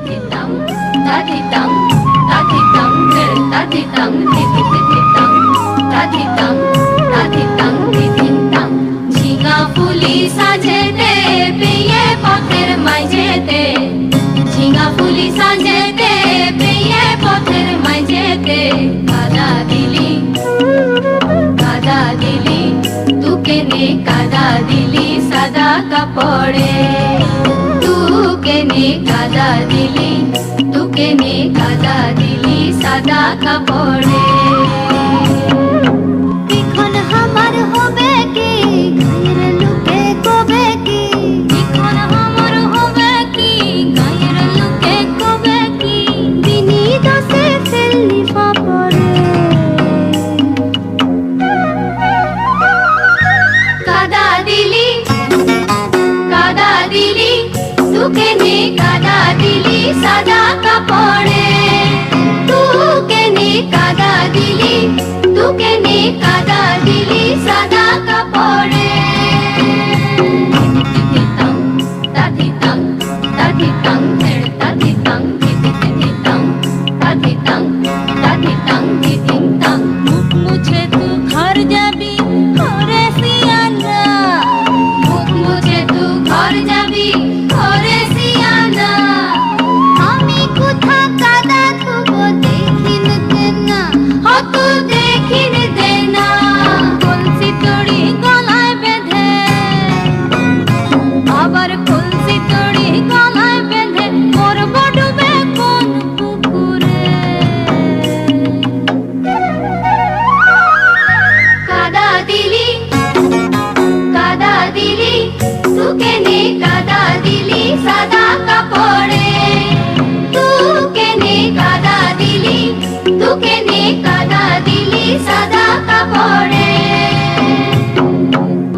titang tatitang tatitang tatitang tititang tatitang tatitang tititang ঝিঙা ফুলি সাজেতে পেয়ে পথের মাঝেতে ঝিঙা ফুলি সাজেতে পেয়ে পথের মাঝেতে কাদা দিলি তুকে নে কাদা দিলি সাদা কাপড়ে তুকে নে কাদা দিলি তুকে নে কাদা দিলি সাদা কাপড়ে এখন আমার হবে কি গায়ের লোকে কবে কি এখন আমার হবে কি গায়ের লোকে কবে কি দিনী দশে ফেললি পাপড়ে কাদা দিলি তুকে নে কাদা দিলি সাদা কাপড়ে তুকে নে কাদা দিলি তুকে নে কাদা দিলি সাদা কাপড়ে তিতিতাং তাতিতাং তাতিতাং তাতিতাং তিতিতাং তাতিতাং তাতিতাং তিতিতাং মুখ মুছে তু ঘর যাবি ঘরে সিয়ানা মুখ মুছে তু ঘর যাবি ঘরে সিয়ানা আমি কোথা কাদা থুবো দেখিন কেনা অত দেখিন দে না কলসি তড়ি গলায় বেঁধে আবার কলসি তড়ি গলায় বেঁধে করব ডুবে কোন পুকুরে কাদা দিলি তুকে নে কাদা দিলি সাদা কাপড়ে তুকে নে কাদা দিলি সাদা